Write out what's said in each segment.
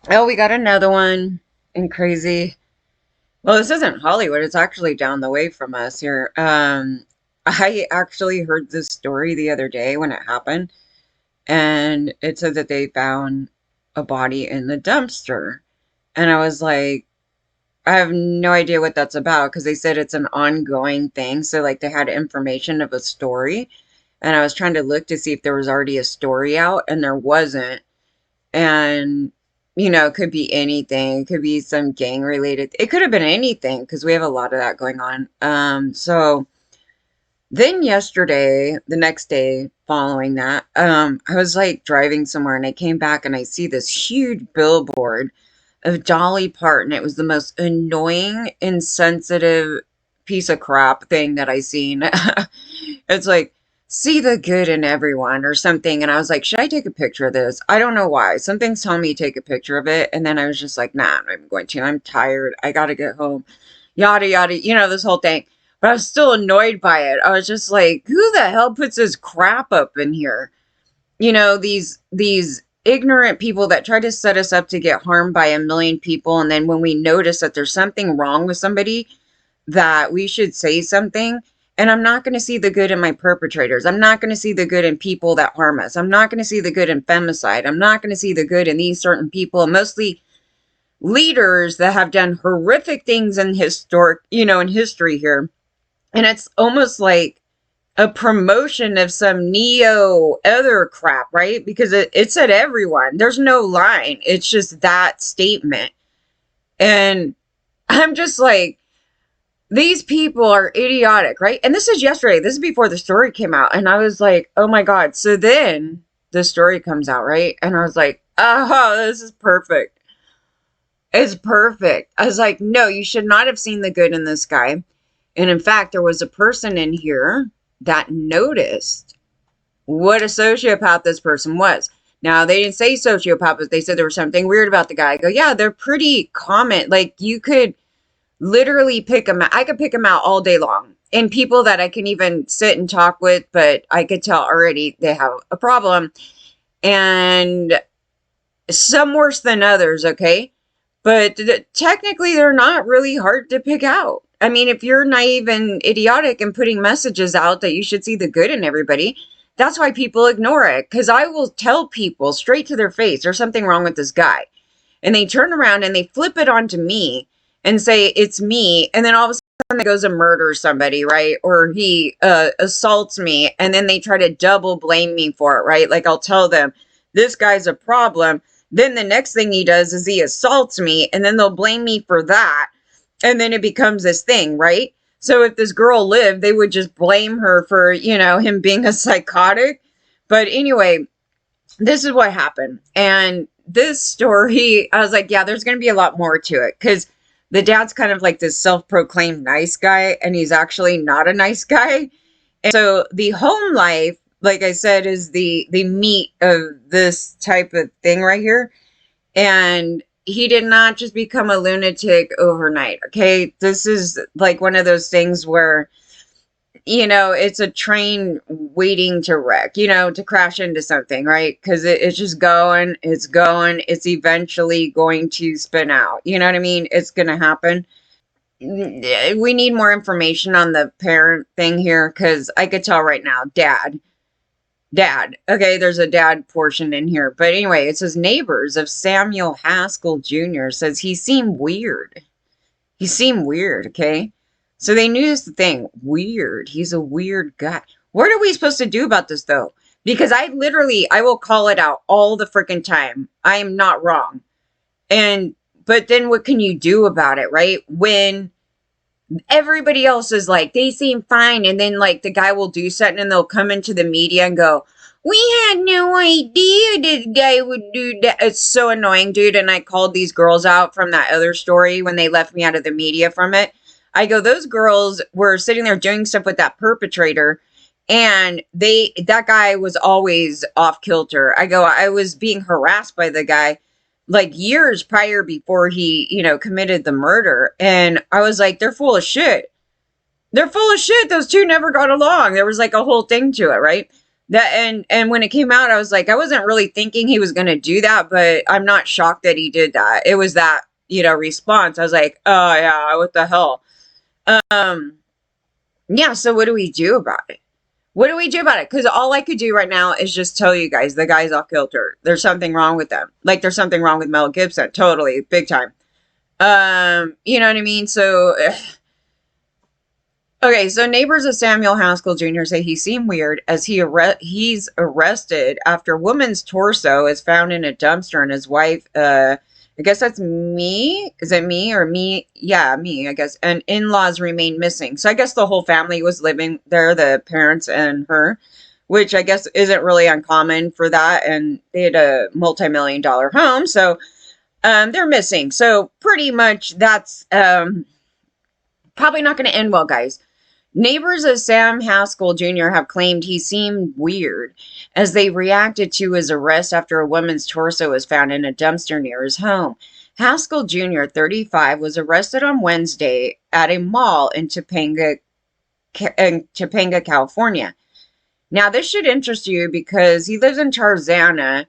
Oh, we got another one in crazy. Well, this isn't Hollywood. It's actually down the way from us here. I actually heard this story the other day when it happened, and it said that they found a body in the dumpster. And I was like, I have no idea what that's about because they said it's an ongoing thing. So, like, they had information of a story, and I was trying to look to see if there was already a story out, and there wasn't. And it could be anything. It could be some gang related. It could have been anything because we have a lot of that going on. So then yesterday, the next day following that, I was like driving somewhere and I came back and I see this huge billboard of Dolly Parton. It was the most annoying, insensitive piece of crap thing that I seen. It's like, see the good in everyone or something. And I was like, should I take a picture of this? I don't know why. Something's telling me to take a picture of it. And then I was just like, nah, I'm not going to. I'm tired. I got to get home. Yada, yada, this whole thing. But I was still annoyed by it. I was just like, who the hell puts this crap up in here? These ignorant people that try to set us up to get harmed by a million people. And then when we notice that there's something wrong with somebody, that we should say something. And I'm not going to see the good in my perpetrators. I'm not going to see the good in people that harm us. I'm not going to see the good in femicide. I'm not going to see the good in these certain people, mostly leaders that have done horrific things in in history here. And it's almost like a promotion of some neo other crap, right? Because it said everyone. There's no line. It's just that statement. And I'm just like, these people are idiotic, right? And this is yesterday. This is before the story came out. And I was like, oh my God. So then the story comes out, right? And I was like, oh, this is perfect. It's perfect. I was like, no, you should not have seen the good in this guy. And in fact, there was a person in here that noticed what a sociopath this person was. Now, they didn't say sociopath, but they said there was something weird about the guy. I go, yeah, they're pretty common. Like, you could literally pick them out. I could pick them out all day long. And people that I can even sit and talk with, but I could tell already they have a problem. And some worse than others, okay? But technically, they're not really hard to pick out. I mean, if you're naive and idiotic and putting messages out that you should see the good in everybody, that's why people ignore it. Because I will tell people straight to their face, there's something wrong with this guy. And they turn around and they flip it onto me and say, it's me. And then all of a sudden, they goes and murders somebody, right? Or he assaults me. And then they try to double blame me for it, right? Like, I'll tell them, this guy's a problem. Then the next thing he does is he assaults me, and then they'll blame me for that. And then it becomes this thing, right? So if this girl lived, they would just blame her for, him being a psychotic. But anyway, this is what happened. And this story, I was like, yeah, there's going to be a lot more to it because the dad's kind of like this self-proclaimed nice guy, and he's actually not a nice guy. And so the home life, like I said, is the meat of this type of thing right here. And he did not just become a lunatic overnight. Okay. This is like one of those things where, it's a train waiting to wreck, to crash into something, right? Because it's just it's eventually going to spin out. You know what I mean? It's going to happen. We need more information on the parent thing here because I could tell right now, dad. Okay, there's a dad portion in here. But anyway, it says neighbors of Samuel Haskell Jr. says he seemed weird. He seemed weird, okay? So they knew this thing. Weird. He's a weird guy. What are we supposed to do about this, though? Because I will call it out all the freaking time. I am not wrong. But then what can you do about it, right? When everybody else is like, they seem fine. And then like the guy will do something and they'll come into the media and go, we had no idea this guy would do that. It's so annoying, dude. And I called these girls out from that other story when they left me out of the media from it. I go, those girls were sitting there doing stuff with that perpetrator. And that guy was always off kilter. I go, I was being harassed by the guy like years prior before he, committed the murder. And I was like, they're full of shit. They're full of shit. Those two never got along. There was like a whole thing to it, right? That and when it came out, I was like, I wasn't really thinking he was going to do that, but I'm not shocked that he did that. It was that, response. I was like, oh yeah, what the hell? Um, yeah. So what do we do about it? What do we do about it? Because all I could do right now is just tell you guys the guy's off kilter. There's something wrong with them. Like there's something wrong with Mel Gibson. Totally, big time. You know what I mean? So okay, so neighbors of Samuel Haskell Jr. say he seemed weird as he's arrested after a woman's torso is found in a dumpster and his wife, I guess that's me. Is it me or me? Yeah, me, I guess. And in-laws remain missing. So I guess the whole family was living there, the parents and her, which I guess isn't really uncommon for that. And they had a multi-million-dollar home, so they're missing. So pretty much that's probably not going to end well, guys. Neighbors of Sam Haskell Jr. have claimed he seemed weird as they reacted to his arrest after a woman's torso was found in a dumpster near his home. Haskell Jr., 35, was arrested on Wednesday at a mall in Topanga, California. Now, this should interest you because he lives in Tarzana,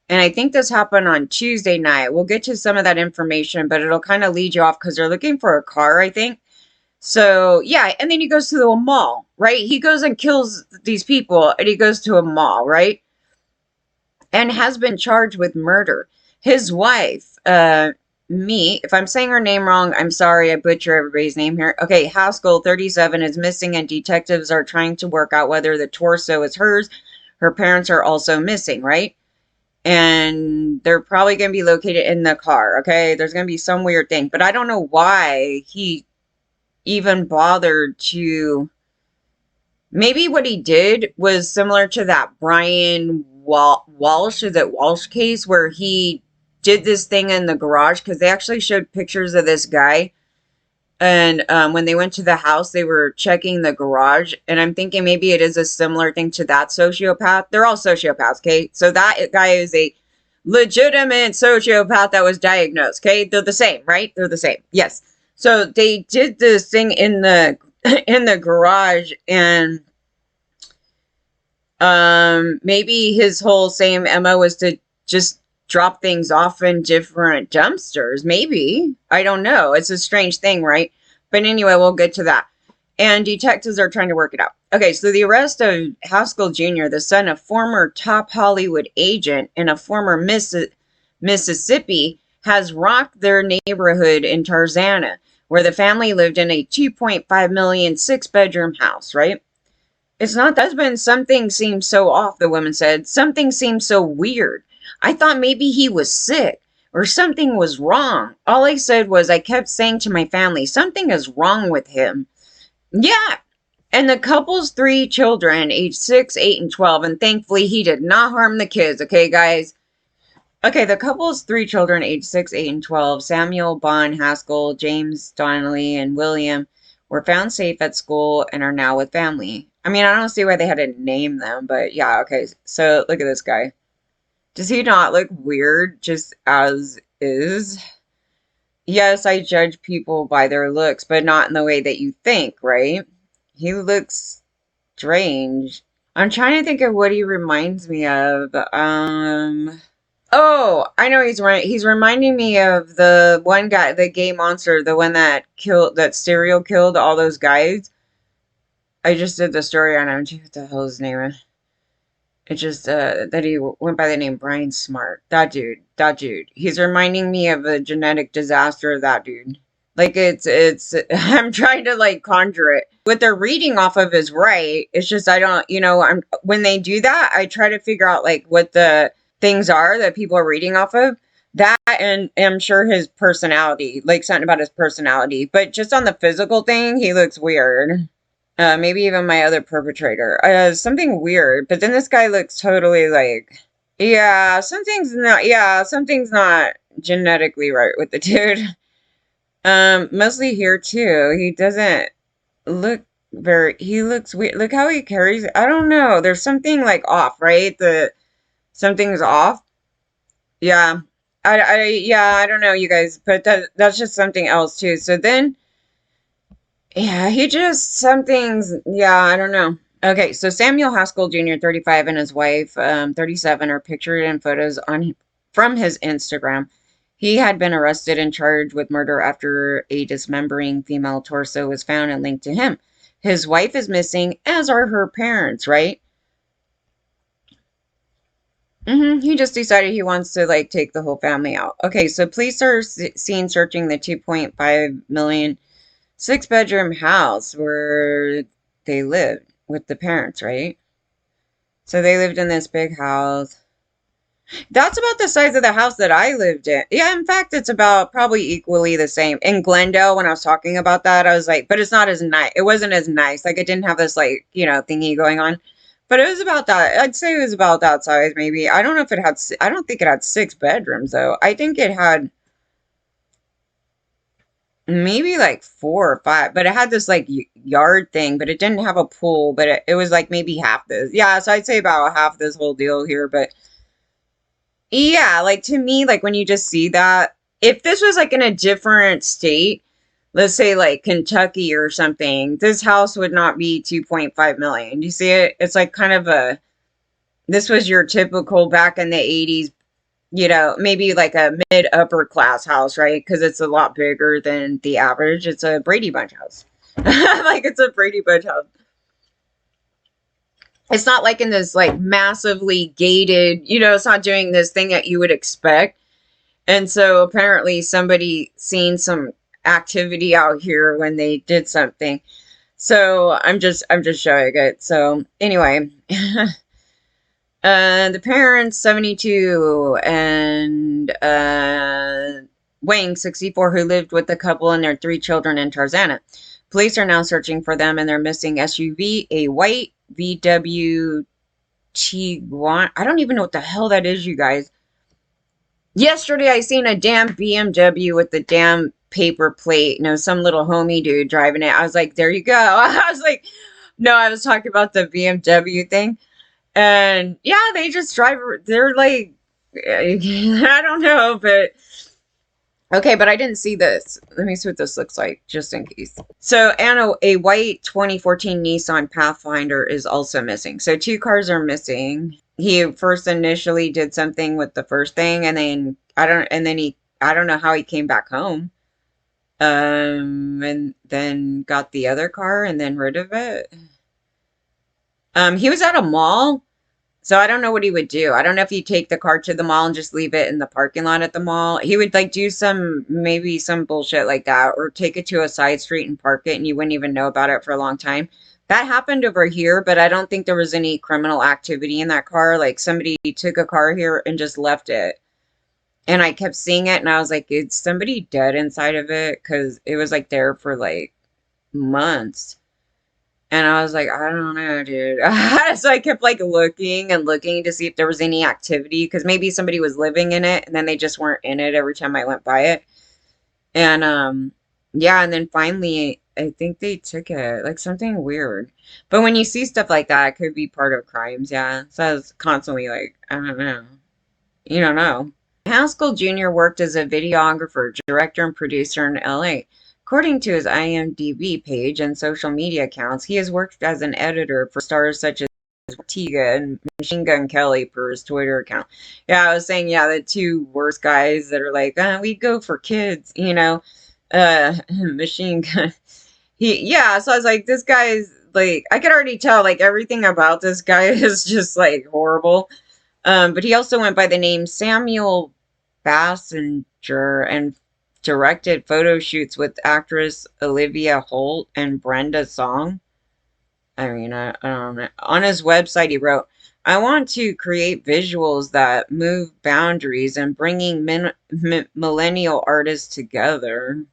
and I think this happened on Tuesday night. We'll get to some of that information, but it'll kind of lead you off because they're looking for a car, I think. So, yeah, and then he goes to the mall, right? He goes and kills these people, and he goes to a mall, right? And has been charged with murder. His wife, if I'm saying her name wrong, I'm sorry, I butcher everybody's name here. Okay, Haskell, 37, is missing, and detectives are trying to work out whether the torso is hers. Her parents are also missing, right? And they're probably going to be located in the car, okay? There's going to be some weird thing, but I don't know why he even bothered to. Maybe what he did was similar to that Brian Walsh, is it Walsh case, where he did this thing in the garage, because they actually showed pictures of this guy, and when they went to the house, they were checking the garage, and I'm thinking maybe it is a similar thing to that sociopath. They're all sociopaths, okay? So that guy is a legitimate sociopath that was diagnosed, okay? They're the same, right? They're the same, yes. So they did this thing in the in the garage, and maybe his whole same MO was to just drop things off in different dumpsters. Maybe. I don't know. It's a strange thing, right? But anyway, we'll get to that. And detectives are trying to work it out. Okay, so the arrest of Haskell Jr., the son of former top Hollywood agent and a former Mississippi, has rocked their neighborhood in Tarzana, where the family lived in a $2.5 million 6-bedroom house, right? It's not that, husband. Something seems so off, the woman said. Something seems so weird. I thought maybe he was sick or something was wrong. All I said was I kept saying to my family, something is wrong with him. Yeah. And the couple's 3 children, age 6, 8, and 12, and thankfully he did not harm the kids, okay, guys? Okay, the couple's 3 children, age 6, 8, and 12, Samuel, Bon, Haskell, James, Donnelly, and William, were found safe at school and are now with family. I mean, I don't see why they had to name them, but yeah, okay. So look at this guy. Does he not look weird just as is? Yes, I judge people by their looks, but not in the way that you think, right? He looks strange. I'm trying to think of what he reminds me of. Oh, I know he's right. He's reminding me of the one guy, the gay monster, the one that serial killed all those guys. I just did the story on him. What the hell is his name? It's just that he went by the name Brian Smart. That dude. He's reminding me of a genetic disaster of that dude. Like it's I'm trying to like conjure it. What they're reading off of is right. It's just I don't, when they do that, I try to figure out like what the things are that people are reading off of. That, and I'm sure his personality, like something about his personality. But just on the physical thing, he looks weird. Maybe even my other perpetrator. Something weird. But then this guy looks totally like, something's not genetically right with the dude. Mostly here too. He doesn't look he looks weird. Look how he carries it. I don't know. There's something like off, right? Something's off. Yeah. I don't know, you guys, but that's just something else too. So then, yeah, I don't know. Okay, so Samuel Haskell Jr., 35, and his wife, 37, are pictured in photos on from his Instagram. He had been arrested and charged with murder after a dismembering female torso was found and linked to him. His wife is missing, as are her parents, right? He just decided he wants to like take the whole family out. Okay, so police are seen searching the 2.5 million six-bedroom house where they lived with the parents, right? So they lived in this big house. That's about the size of the house that I lived in. Yeah, in fact, it's about probably equally the same. In Glendale, when I was talking about that, I was like, but it's not as nice. It wasn't as nice. Like, it didn't have this, like, thingy going on. But it was about that. I'd say it was about that size, maybe. I don't know if it had, I don't think it had 6 bedrooms, though. I think it had maybe like 4 or 5, but it had this like yard thing, but it didn't have a pool, but it was like maybe half this. Yeah, so I'd say about half this whole deal here, but yeah, like to me, like when you just see that, if this was like in a different state, let's say like Kentucky or something, this house would not be 2.5 million. You see it? It's like kind of this was your typical back in the 80s, maybe like a mid upper class house, right? Because it's a lot bigger than the average. It's a Brady Bunch house. Like it's a Brady Bunch house. It's not like in this like massively gated, it's not doing this thing that you would expect. And so apparently somebody seen some activity out here when they did something. So I'm just showing it. So anyway, the parents 72 and Wang 64, who lived with the couple and their 3 children in Tarzana. Police are now searching for them and their missing SUV, a white VW Tiguan. I don't even know what the hell that is, you guys. Yesterday I seen a damn BMW with the damn paper plate. Some little homie dude driving it. I was like, there you go. I was like, no, I was talking about the BMW thing. And yeah, they just drive. They're like, I don't know, but okay, but I didn't see this. Let me see what this looks like, just in case. So, Anna, a white 2014 Nissan Pathfinder is also missing. So 2 cars are missing. He first initially did something with the first thing, and then I don't know how he came back home. And then got the other car and then rid of it. He was at a mall. So I don't know what he would do. I don't know if he'd take the car to the mall and just leave it in the parking lot at the mall. He would like do maybe some bullshit like that, or take it to a side street and park it and you wouldn't even know about it for a long time. That happened over here, but I don't think there was any criminal activity in that car. Like somebody took a car here and just left it. And I kept seeing it and I was like, is somebody dead inside of it? Because it was like there for like months. And I was like, I don't know, dude. So I kept like looking and looking to see if there was any activity, because maybe somebody was living in it and then they just weren't in it every time I went by it. And yeah, and then finally I think they took it, like something weird. But when you see stuff like that, it could be part of crimes, yeah. So I was constantly like, I don't know. You don't know. Haskell Jr. worked as a videographer, director, and producer in LA. According to his IMDb page and social media accounts, he has worked as an editor for stars such as Tyga and Machine Gun Kelly per his Twitter account. Yeah, I was saying, yeah, the 2 worst guys that are like, we go for kids, Machine Gun. Yeah, so I was like, this guy's like, I could already tell, like, everything about this guy is just like horrible. But he also went by the name Samuel Basshinger and directed photo shoots with actress Olivia Holt and Brenda Song. I mean, I don't know. On his website, he wrote, I want to create visuals that move boundaries and bringing millennial artists together.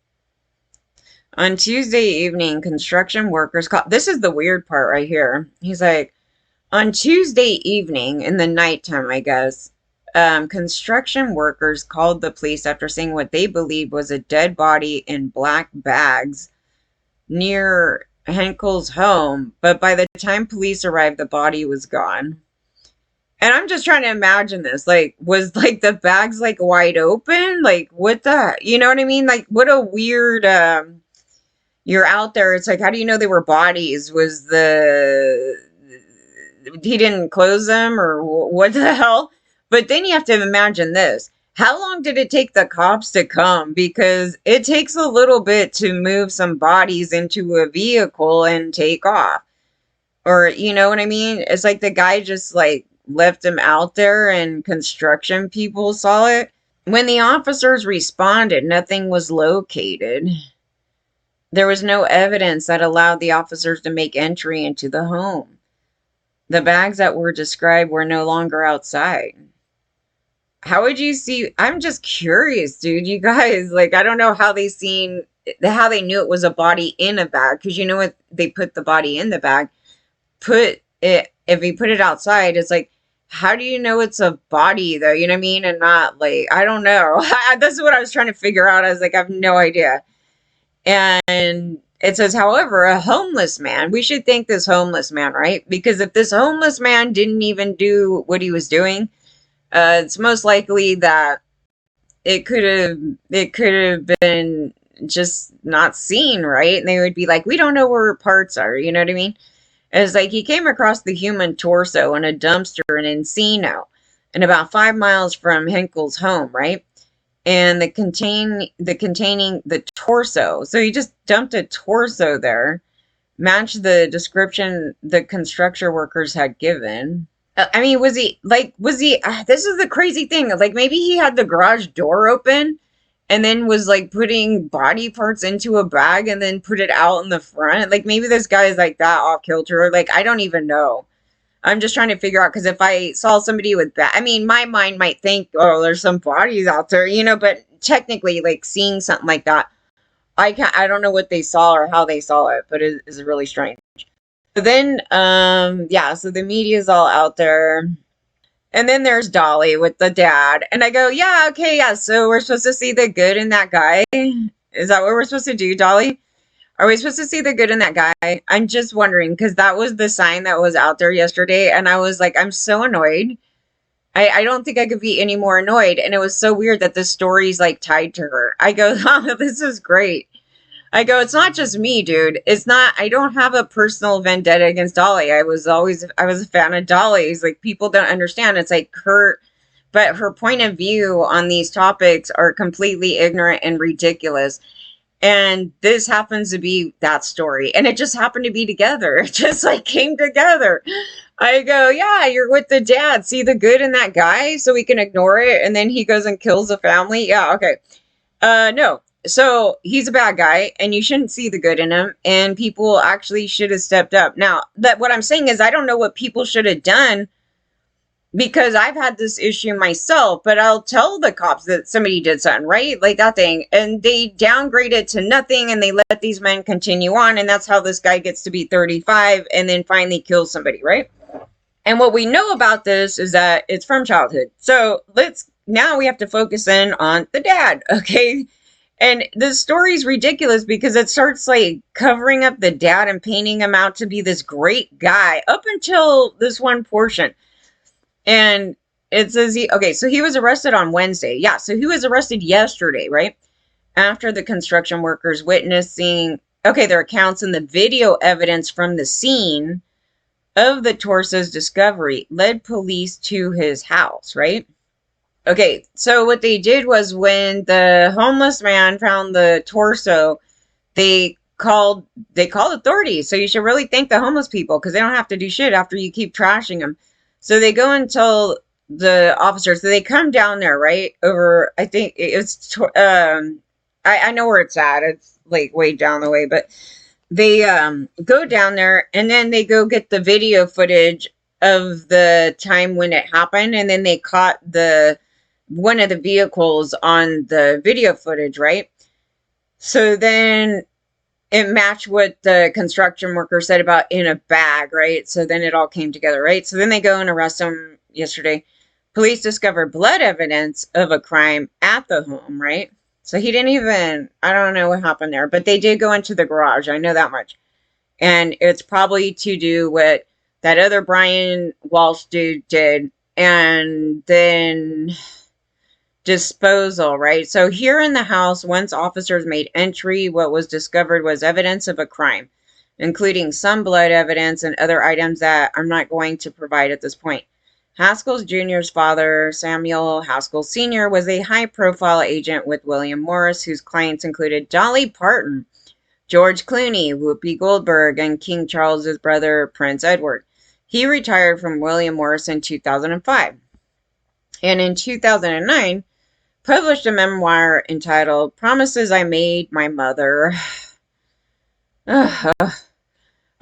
On Tuesday evening, construction workers called. This is the weird part right here. He's like, on Tuesday evening, in the nighttime, I guess, construction workers called the police after seeing what they believed was a dead body in black bags near Henkel's home. But by the time police arrived, the body was gone. And I'm just trying to imagine this. Like, was like the bags like wide open? Like, what the, you know what I mean? Like, what a weird, you're out there. It's like, how do you know they were bodies? Was he didn't close them, or what the hell? But then you have to imagine this. How long did it take the cops to come? Because it takes a little bit to move some bodies into a vehicle and take off. Or, you know what I mean? It's like the guy just like left him out there and construction people saw it. When the officers responded, nothing was located. There was no evidence that allowed the officers to make entry into the home. The bags that were described were no longer outside. How would you see? I'm just curious, dude. You guys, like, I don't know how how they knew it was a body in a bag, because you know what? They put the body in the bag. If you put it outside, it's like, how do you know it's a body though? You know what I mean? And not like, I don't know. That's what I was trying to figure out. I was like, I have no idea. And it says, however, a homeless man, we should thank this homeless man, right? Because if this homeless man didn't even do what he was doing, it's most likely that it could have been just not seen, right? And they would be like, we don't know where parts are, you know what I mean? It's like he came across the human torso in a dumpster in Encino, and about 5 miles from Henkel's home, right? And containing the torso. So he just dumped a torso there, matched the description the construction workers had given. I mean, was he, this is the crazy thing. Like, maybe he had the garage door open and then was like putting body parts into a bag and then put it out in the front. Like, maybe this guy is like that off kilter. Like, I don't even know. I'm just trying to figure out, because if I saw somebody with I mean, my mind might think, oh, there's some bodies out there, you know, but technically, like, seeing something like that, I don't know what they saw or how they saw it, but it is really strange. But then, yeah, so the media's all out there. And then there's Dolly with the dad. And I go, yeah, okay, yeah, so we're supposed to see the good in that guy. Is that what we're supposed to do, Dolly? Are we supposed to see the good in that guy? I'm just wondering, because that was the sign that was out there yesterday. And I was like, I'm so annoyed. I don't think I could be any more annoyed. And it was so weird that this story's like tied to her. I go, oh, this is great. I go, it's not just me, dude. It's not, I don't have a personal vendetta against Dolly. I was a fan of Dolly's. Like, people don't understand. It's like but her point of view on these topics are completely ignorant and ridiculous. And this happens to be that story. And it just happened to be together. It just like came together. I go, yeah, you're with the dad. See the good in that guy so we can ignore it. And then he goes and kills the family. Yeah, okay. No. So he's a bad guy and you shouldn't see the good in him. And people actually should have stepped up. Now, what I'm saying is I don't know what people should have done, because I've had this issue myself, but I'll tell the cops that somebody did something, right? Like that thing. And they downgrade it to nothing and they let these men continue on. And that's how this guy gets to be 35 and then finally kills somebody, right? And what we know about this is that it's from childhood. So now we have to focus in on the dad, okay? And the story's ridiculous because it starts like covering up the dad and painting him out to be this great guy up until this one portion. And it says so he was arrested on Wednesday. Yeah, so he was arrested yesterday, right? After the construction workers witnessing, their accounts and the video evidence from the scene of the torso's discovery led police to his house, right? Okay, so what they did was when the homeless man found the torso, they called authorities. So you should really thank the homeless people, because they don't have to do shit after you keep trashing them. So they go and tell the officers. So they come down there, right? Over, I think it's, I know where it's at. It's like way down the way, but they go down there and then they go get the video footage of the time when it happened. And then they caught one of the vehicles on the video footage, right? So then it matched what the construction worker said about in a bag, right? So then it all came together, right? So then they go and arrest him yesterday. Police discovered blood evidence of a crime at the home, right? So he didn't even, I don't know what happened there, but they did go into the garage. I know that much. And it's probably to do what that other Brian Walsh dude did. And then disposal, right? So here in the house, once officers made entry, what was discovered was evidence of a crime. including some blood evidence and other items that I'm not going to provide at this point. Haskell Jr.'s father, Samuel Haskell Sr., was a high-profile agent with William Morris, whose clients included Dolly Parton, George Clooney, Whoopi Goldberg, and King Charles's brother, Prince Edward. He retired from William Morris in 2005. And in 2009, published a memoir entitled Promises I Made My Mother.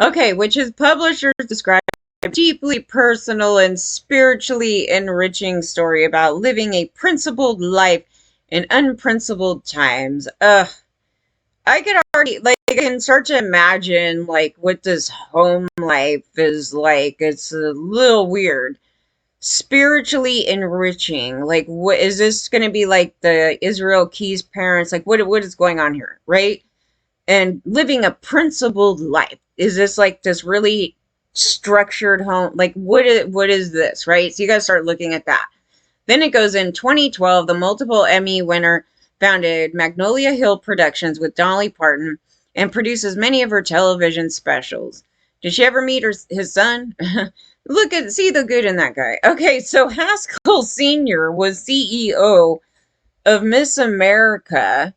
Okay, which his publishers described a deeply personal and spiritually enriching story about living a principled life in unprincipled times. I could already, like, I can start to imagine, like, what this home life is like. It's a little weird. Spiritually enriching. Like, what is this going to be like the Israel Key's parents? Like, what is going on here, right? And living a principled life. Is this like this really structured home? Like, what is this, right? So you got to start looking at that. Then it goes in 2012, the multiple Emmy winner founded Magnolia Hill Productions with Dolly Parton and produces many of her television specials. Did she ever meet his son? See the good in that guy. Okay, so Haskell Sr. was CEO of Miss America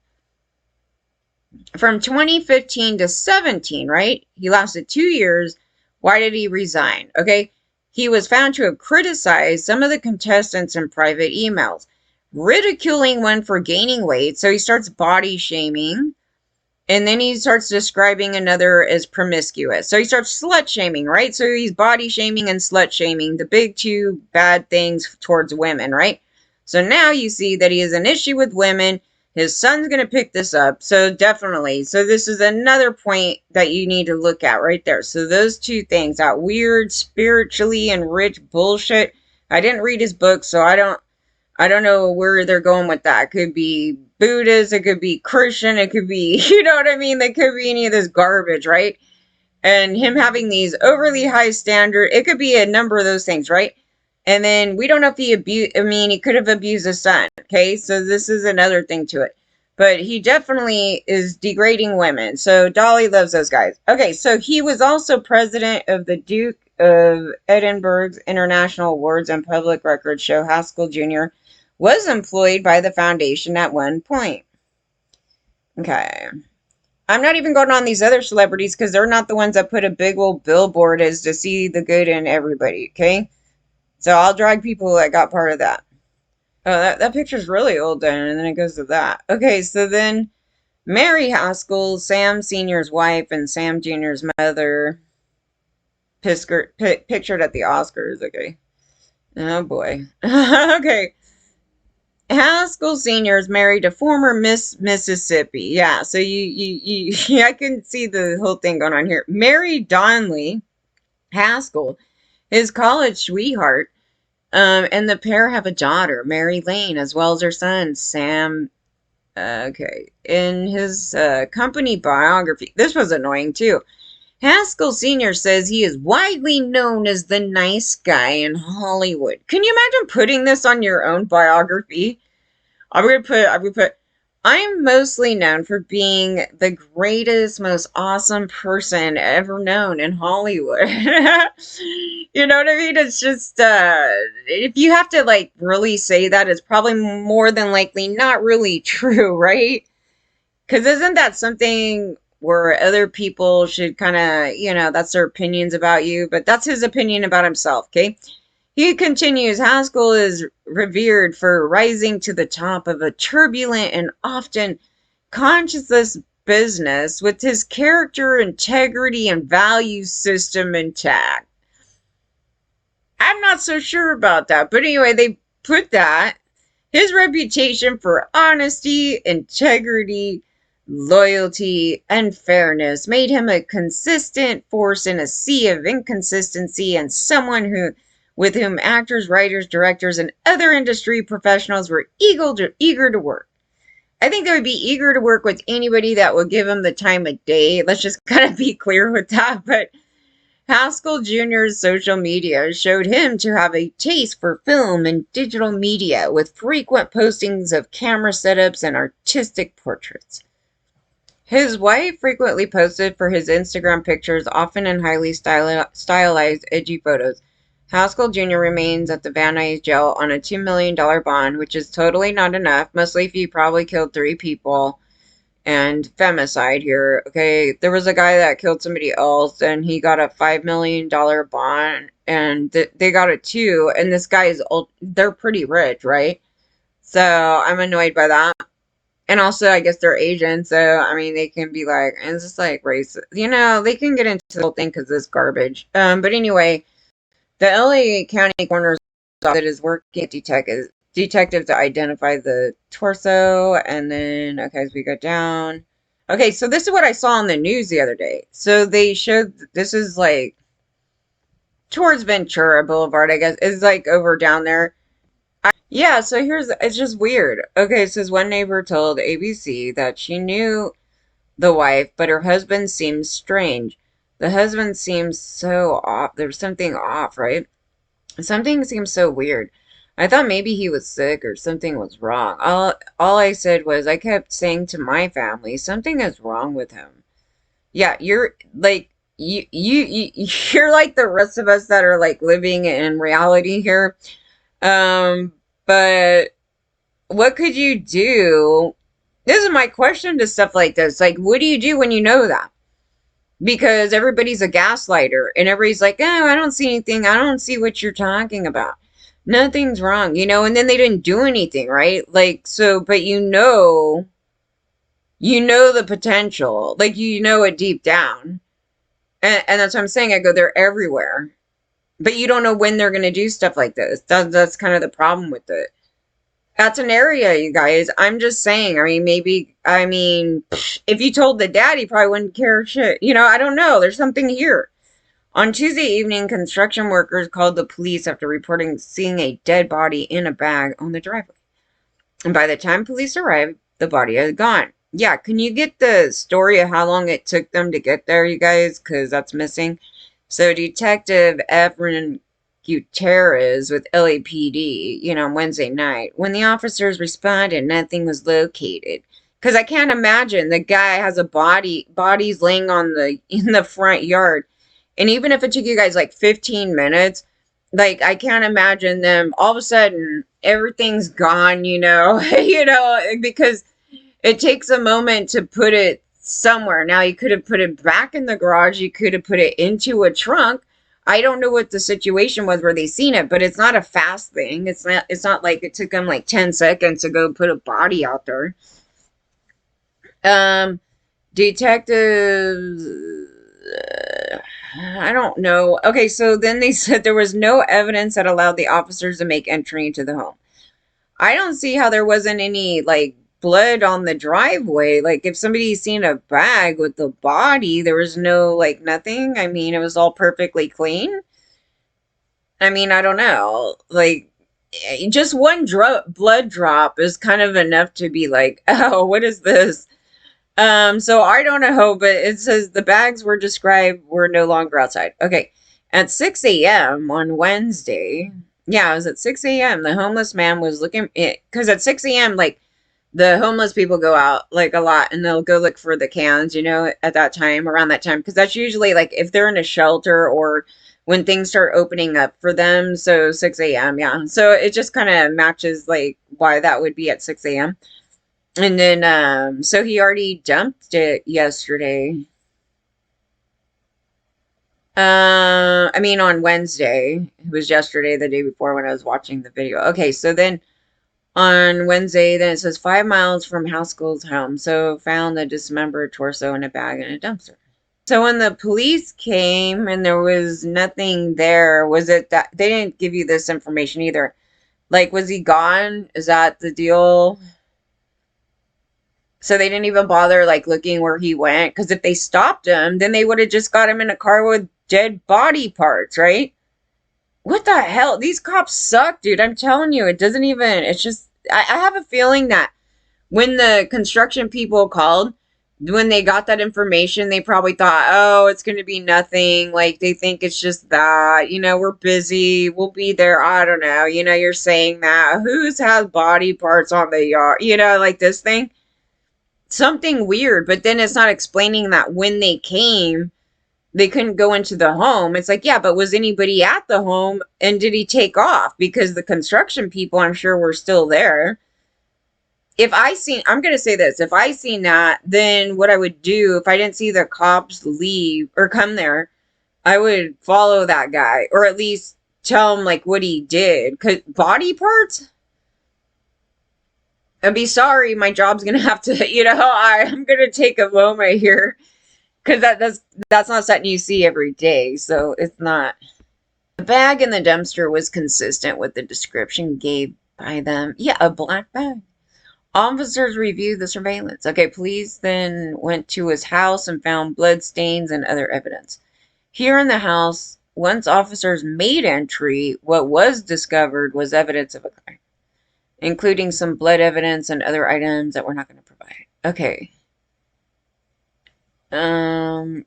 from 2015 to 17, right? He lasted 2 years. Why did he resign? Okay, he was found to have criticized some of the contestants in private emails, ridiculing one for gaining weight. So he starts body shaming. And then he starts describing another as promiscuous. So he starts slut shaming, right? So he's body shaming and slut shaming, the big two bad things towards women, right? So now you see that he has an issue with women. His son's going to pick this up. So definitely. So this is another point that you need to look at right there. So those two things, that weird, spiritually enriched bullshit. I didn't read his book, so I don't know where they're going with that. It could be Buddhist, it could be Christian, it could be, you know what I mean? It could be any of this garbage, right? And him having these overly high standards, it could be a number of those things, right? And then we don't know if he could have abused his son, okay? So this is another thing to it. But he definitely is degrading women. So Dolly loves those guys. Okay, so he was also president of the Duke of Edinburgh's International Awards and Public Records show. Haskell Jr. was employed by the foundation at one point. Okay. I'm not even going on these other celebrities because they're not the ones that put a big old billboard as to see the good in everybody, okay? So I'll drag people that got part of that. Oh, that picture's really old then, and then it goes to that. Okay, so then Mary Haskell, Sam Sr.'s wife and Sam Jr.'s mother, pictured at the Oscars, okay? Oh boy. Okay. Haskell Sr. is married to former Miss Mississippi. Yeah, so I can see the whole thing going on here. Mary Donnelly Haskell, his college sweetheart, and the pair have a daughter, Mary Lane, as well as her son, Sam. Okay, in his company biography, this was annoying too. Haskell Sr. says he is widely known as the nice guy in Hollywood. Can you imagine putting this on your own biography? I would put, I'm mostly known for being the greatest, most awesome person ever known in Hollywood. You know what I mean? It's just, if you have to, like, really say that, it's probably more than likely not really true, right? Because isn't that something where other people should kind of, that's their opinions about you, but that's his opinion about himself, okay? He continues, Haskell is revered for rising to the top of a turbulent and often conscienceless business with his character, integrity, and value system intact. I'm not so sure about that, but anyway, they put that. His reputation for honesty, integrity, loyalty, and fairness made him a consistent force in a sea of inconsistency and someone with whom actors, writers, directors, and other industry professionals were eager to work. I think they would be eager to work with anybody that would give them the time of day. Let's just kind of be clear with that. But Haskell Jr.'s social media showed him to have a taste for film and digital media with frequent postings of camera setups and artistic portraits. His wife frequently posted for his Instagram pictures, often in highly stylized, edgy photos. Haskell Jr. remains at the Van Nuys jail on a $2 million bond, which is totally not enough, mostly if you probably killed 3 people. And femicide here. Okay, there was a guy that killed somebody else, and he got a $5 million bond, and they got it too. And this guy is old. They're pretty rich, right? So I'm annoyed by that. And also, I guess they're Asian, so I mean, they can be like, it's just like racist. They can get into the whole thing because it's garbage. But anyway, the LA County Coroner's Office is working with detectives to identify the torso. And then, okay, as we go down. Okay, so this is what I saw on the news the other day. So they showed, this is like towards Ventura Boulevard, I guess. It's like over down there. Yeah, so it's just weird. Okay, it says one neighbor told ABC that she knew the wife, but her husband seems strange. The husband seems so off. There's something off, right? Something seems so weird. I thought maybe he was sick or something was wrong. All I said was I kept saying to my family, something is wrong with him. Yeah, you're like you're like the rest of us that are like living in reality here. But what could you do? This is my question to stuff like this. Like, what do you do when you know that? Because everybody's a gaslighter and everybody's like, oh, I don't see anything. I don't see what you're talking about. Nothing's wrong, and then they didn't do anything, right? Like, so, but the potential, like, it deep down. And that's what I'm saying. I go, they're everywhere. But you don't know when they're going to do stuff like this. That's kind of the problem with it. That's an area, you guys. I'm just saying. If you told the dad, he probably wouldn't care shit. I don't know. There's something here. On Tuesday evening, construction workers called the police after reporting seeing a dead body in a bag on the driveway. And by the time police arrived, the body had gone. Yeah, can you get the story of how long it took them to get there, you guys? Because that's missing. So Detective Efren Gutierrez with LAPD, on Wednesday night, when the officers responded, nothing was located. Because I can't imagine the guy has body's laying in the front yard. And even if it took you guys like 15 minutes, like I can't imagine them all of a sudden everything's gone, because it takes a moment to put it somewhere. Now you could have put it back in the garage, you could have put it into a trunk. I don't know what the situation was where they seen it, but it's not a fast thing. It's not like it took them like 10 seconds to go put a body out there. Detectives, I don't know. Okay, so then they said there was no evidence that allowed the officers to make entry into the home. I don't see how there wasn't any like blood on the driveway. Like if somebody seen a bag with the body, there was no like nothing. It was all perfectly clean. I don't know. Like just one blood drop is kind of enough to be like, oh, what is this? So I don't know, but it says the bags were described were no longer outside. Okay. At 6 a.m. on Wednesday, yeah, it was at 6 a.m. The homeless man was looking, because at 6 a.m., like, the homeless people go out, like, a lot, and they'll go look for the cans, at that time, around that time, because that's usually, like, if they're in a shelter or when things start opening up for them, so 6 a.m., yeah. So it just kind of matches, like, why that would be at 6 a.m., and then, so he already dumped it yesterday. On Wednesday. It was yesterday, the day before when I was watching the video. Okay, so then on Wednesday, then it says 5 miles from Haskell's home. So found the dismembered torso in a bag in a dumpster. So when the police came and there was nothing there, was it that they didn't give you this information either? Like, was he gone? Is that the deal? So they didn't even bother like looking where he went, because if they stopped him, then they would have just got him in a car with dead body parts, right? What the hell? These cops suck, dude. I'm telling you, it's just, I have a feeling that when the construction people called, when they got that information, they probably thought, oh, it's going to be nothing. Like, they think it's just that, we're busy. We'll be there. I don't know. You're saying that. Who's has body parts on the yard? Like this thing. something weird, but then it's not explaining that when they came, they couldn't go into the home. It's like, yeah, but was anybody at the home and did he take off? Because the construction people, I'm sure, were still there. I'm going to say this, if I seen that, then what I would do if I didn't see the cops leave or come there, I would follow that guy, or at least tell him like what he did. 'Cause body parts, I'd be sorry, my job's going to have to, I'm going to take a moment here, because that's not something you see every day, so it's not. The bag in the dumpster was consistent with the description gave by them. Yeah, a black bag. Officers reviewed the surveillance. Okay, police then went to his house and found blood stains and other evidence. Here in the house, once officers made entry, what was discovered was evidence of a crime, including some blood evidence and other items that we're not going to provide. Okay.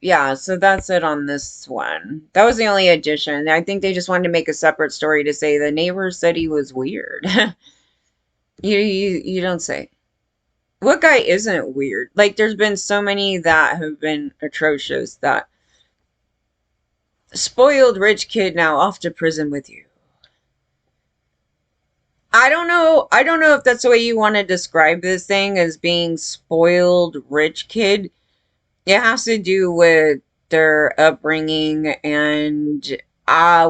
Yeah, so that's it on this one. That was the only addition. I think they just wanted to make a separate story to say the neighbors said he was weird. You don't say. What guy isn't weird? Like, there's been so many that have been atrocious. That spoiled rich kid now off to prison with you. I don't know if that's the way you want to describe this thing, as being spoiled rich kid. It has to do with their upbringing, and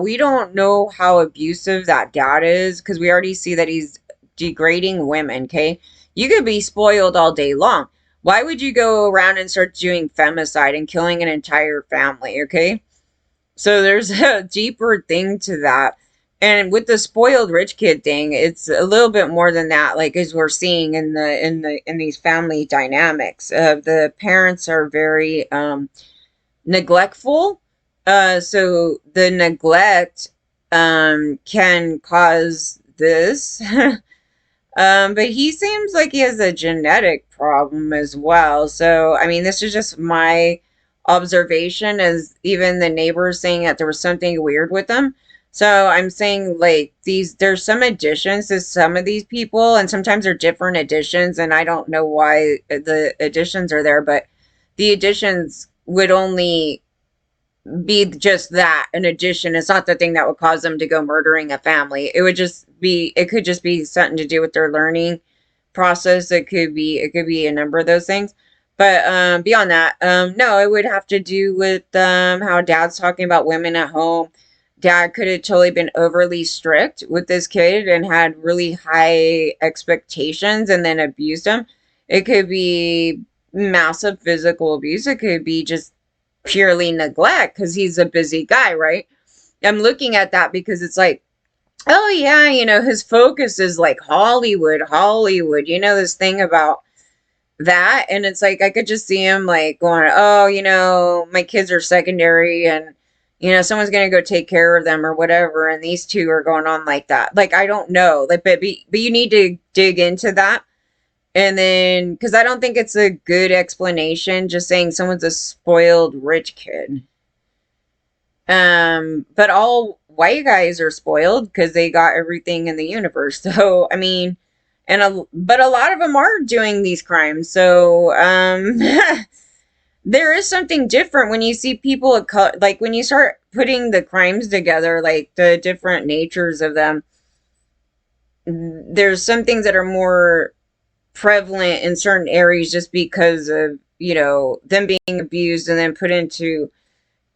we don't know how abusive that dad is, because we already see that he's degrading women. Okay, you could be spoiled all day long. Why would you go around and start doing femicide and killing an entire family? Okay, so there's a deeper thing to that. And with the spoiled rich kid thing, it's a little bit more than that. Like, as we're seeing in these family dynamics, the parents are very neglectful. So the neglect can cause this. But he seems like he has a genetic problem as well. So, I mean, this is just my observation, as even the neighbors saying that there was something weird with them. So I'm saying, like, there's some additions to some of these people, and sometimes they're different additions, and I don't know why the additions are there, but the additions would only be just that, an addition. It's not the thing that would cause them to go murdering a family. It could just be something to do with their learning process. It could be a number of those things. But beyond that, no, it would have to do with how dad's talking about women at home. Dad could have totally been overly strict with this kid and had really high expectations and then abused him. It could be massive physical abuse. It could be just purely neglect because he's a busy guy, right? I'm looking at that because it's like, oh yeah, his focus is like Hollywood, this thing about that. And it's like, I could just see him like going, oh, my kids are secondary, and someone's going to go take care of them or whatever. And these two are going on like that. Like, I don't know. Like, but you need to dig into that. And then, because I don't think it's a good explanation, just saying someone's a spoiled rich kid. But all white guys are spoiled because they got everything in the universe. So, I mean, but a lot of them are doing these crimes. So, there is something different when you see people of color, like when you start putting the crimes together, like the different natures of them. There's some things that are more prevalent in certain areas just because of them being abused and then put into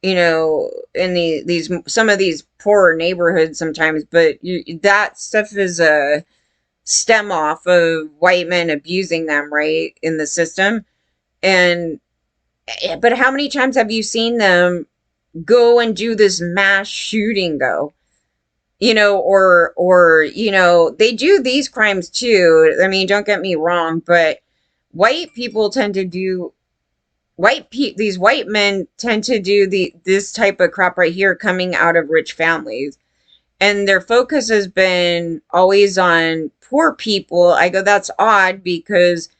in these some of these poorer neighborhoods sometimes. But that stuff is a stem off of white men abusing them, right, in the system. And but how many times have you seen them go and do this mass shooting though? Or they do these crimes too. I mean, don't get me wrong, but white people tend to do these white men tend to do this type of crap right here, coming out of rich families, and their focus has been always on poor people. I go, that's odd, because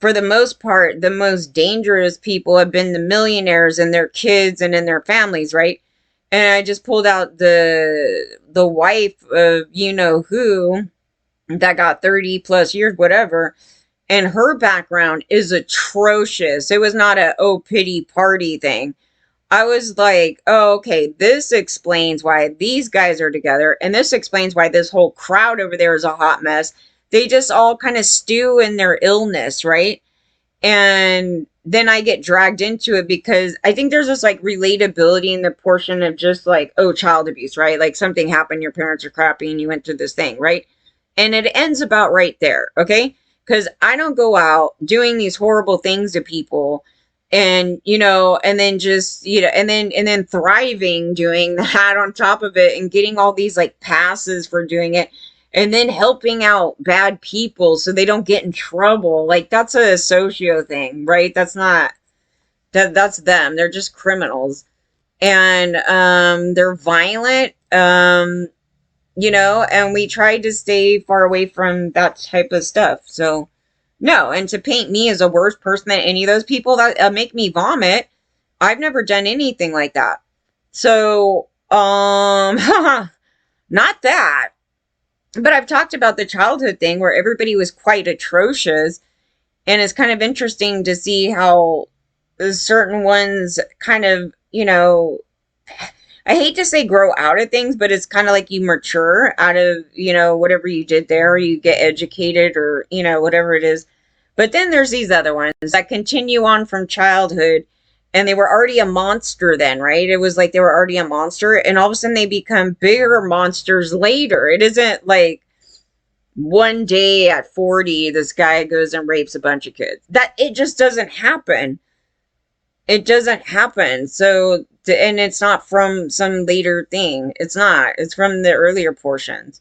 for the most part, the most dangerous people have been the millionaires and their kids and in their families, right? And I just pulled out the wife of who that got 30 plus years, whatever. And her background is atrocious. It was not a, oh, pity party thing. I was like, oh, okay, this explains why these guys are together. And this explains why this whole crowd over there is a hot mess. They just all kind of stew in their illness, right? And then I get dragged into it because I think there's this like relatability in the portion of just like, oh, child abuse, right? Like something happened, your parents are crappy and you went through this thing, right? And it ends about right there, okay? Because I don't go out doing these horrible things to people and and then just and then thriving doing that on top of it and getting all these like passes for doing it and then helping out bad people so they don't get in trouble. Like that's a socio thing, right? That's not that's them. They're just criminals. And they're violent. And we tried to stay far away from that type of stuff. So no, and to paint me as a worse person than any of those people that make me vomit, I've never done anything like that. So, not that. But I've talked about the childhood thing where everybody was quite atrocious, and it's kind of interesting to see how certain ones kind of, I hate to say grow out of things, but it's kind of like you mature out of, whatever you did there, or you get educated or, whatever it is. But then there's these other ones that continue on from childhood and they were already a monster then, right? It was like they were already a monster and all of a sudden they become bigger monsters later. It isn't like one day at 40, this guy goes and rapes a bunch of kids. That it just doesn't happen. It doesn't happen. So, and it's not from some later thing. It's not. It's from the earlier portions.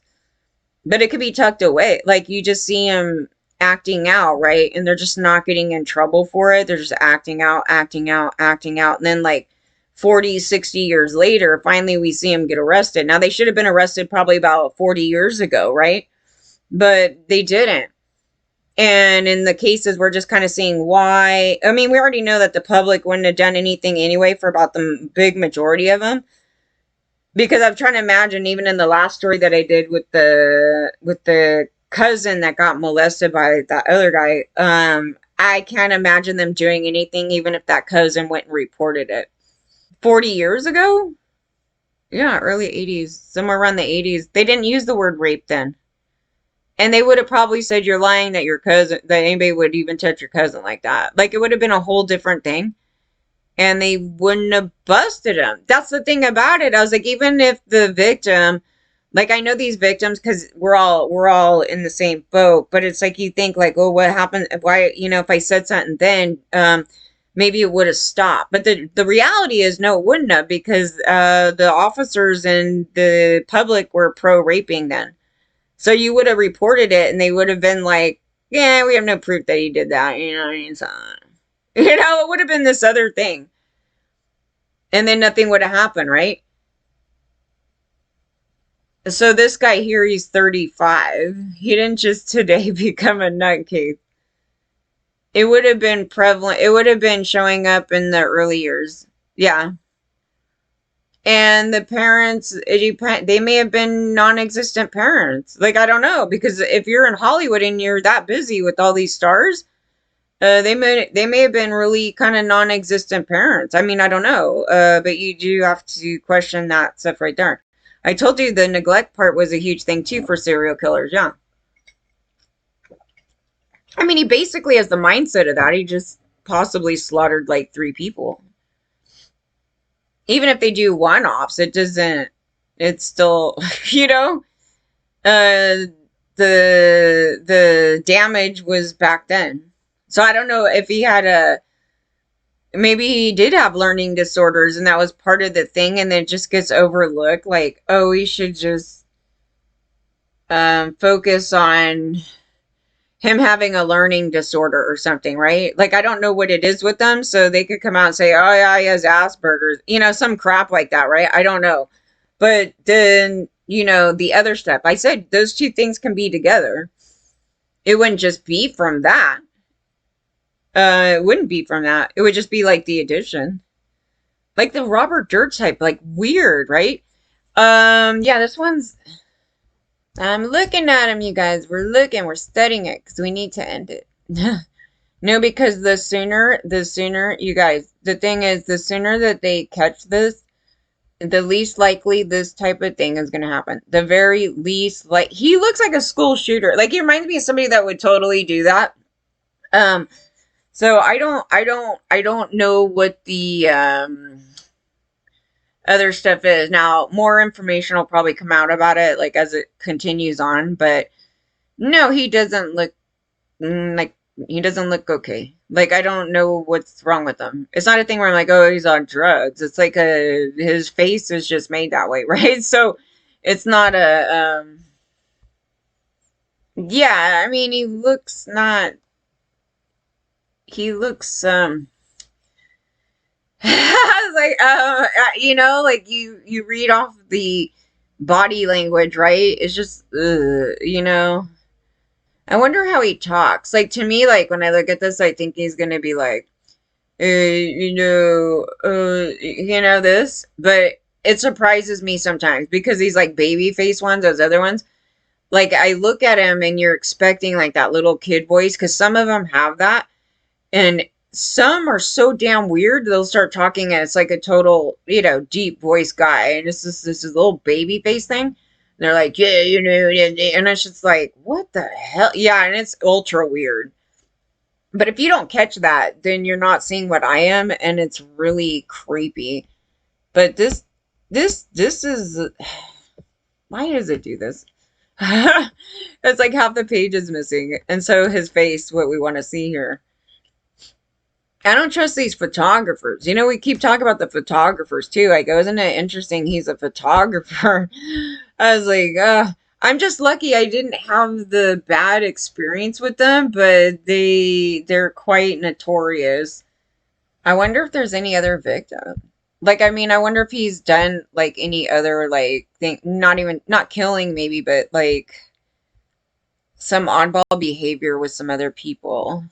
But it could be tucked away. Like you just see him acting out, right? And they're just not getting in trouble for it. They're just acting out, acting out, acting out. And then like 40, 60 years later, finally we see him get arrested. Now they should have been arrested probably about 40 years ago, right? But they didn't. And in the cases, we're just kind of seeing why. I mean, we already know that the public wouldn't have done anything anyway for about the big majority of them. Because I'm trying to imagine, even in the last story that I did with the cousin that got molested by that other guy, I can't imagine them doing anything, even if that cousin went and reported it. 40 years ago? Yeah, early 80s, somewhere around the 80s. They didn't use the word rape then. And they would have probably said you're lying that your cousin, that anybody would even touch your cousin like that. Like it would have been a whole different thing. And they wouldn't have busted him. That's the thing about it. I was like, even if the victim, like I know these victims because we're all in the same boat, but it's like you think like, oh, what happened? Why, if I said something then, maybe it would have stopped. But the reality is no, it wouldn't have because the officers and the public were pro-raping then. So you would have reported it and they would have been like, yeah, we have no proof that he did that. It would have been this other thing. And then nothing would have happened, right? So this guy here, he's 35. He didn't just today become a nutcase. It would have been prevalent. It would have been showing up in the early years. Yeah. And the parents, they may have been non-existent parents. Like, I don't know. Because if you're in Hollywood and you're that busy with all these stars, they may have been really kind of non-existent parents. I mean, I don't know. But you do have to question that stuff right there. I told you the neglect part was a huge thing too for serial killers. Yeah. I mean, he basically has the mindset of that. He just possibly slaughtered like 3 people. Even if they do one-offs, it doesn't, it's still, the damage was back then. So I don't know if he had maybe he did have learning disorders and that was part of the thing and then it just gets overlooked. Like, oh, we should just focus on him having a learning disorder or something, right? Like, I don't know what it is with them, so they could come out and say, oh, yeah, he has Asperger's, some crap like that, right? I don't know. But then, the other stuff, I said those 2 things can be together. It wouldn't just be from that. It wouldn't be from that. It would just be like the addition. Like the Robert Dirt type, like weird, right? Yeah, this one's... I'm looking at him, you guys. We're studying it because we need to end it. No, because the sooner, you guys, the thing is, the sooner that they catch this, the least likely this type of thing is going to happen. The very least, like, he looks like a school shooter. Like, he reminds me of somebody that would totally do that. Um, so I don't know what the other stuff is. Now, more information will probably come out about it, like, as it continues on, but no, he doesn't look like he doesn't look okay. Like, I don't know what's wrong with him. It's not a thing where I'm like, oh, he's on drugs. It's like his face is just made that way, right? So it's not a yeah, I mean, he looks like like you read off the body language, right? It's just I wonder how he talks. Like, to me, like, when I look at this, I think he's gonna be like, this. But it surprises me sometimes because these, like, baby face ones, those other ones, like, I look at him and you're expecting, like, that little kid voice, because some of them have that, and some are so damn weird, they'll start talking and it's like a total, deep voice guy, and it's just this little baby face thing. And they're like, yeah, and it's just like, what the hell? Yeah, and it's ultra weird. But if you don't catch that, then you're not seeing what I am, and it's really creepy. But this is why does it do this? It's like half the page is missing, and so his face, what we want to see here. I don't trust these photographers. We keep talking about the photographers too. Like, isn't it interesting? He's a photographer. I was like, I'm just lucky I didn't have the bad experience with them, but they're quite notorious. I wonder if there's any other victim. Like, I mean, I wonder if he's done like any other like thing, not killing maybe, but like some oddball behavior with some other people.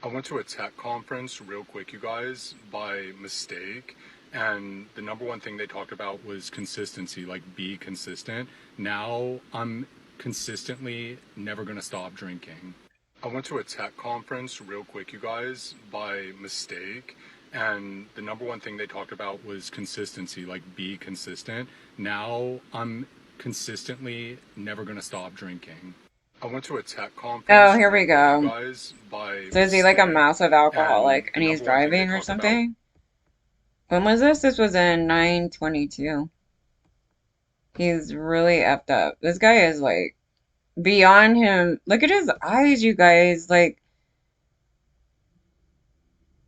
I went to a tech conference real quick, you guys, by mistake. And the number one thing they talked about was consistency, like be consistent. Now I'm consistently never going to stop drinking. I went to a tech conference real quick, you guys, by mistake. And the number one thing they talked about was consistency, like be consistent. Now I'm consistently never going to stop drinking. I went to a tech Oh, conference here real we quick, you go. guys, by So is he like a mistake. massive And alcoholic the and he's number one thing they driving or talked about. something? When was this? This was in 922. He's really effed up. This guy is like beyond him. Look at his eyes, you guys. Like,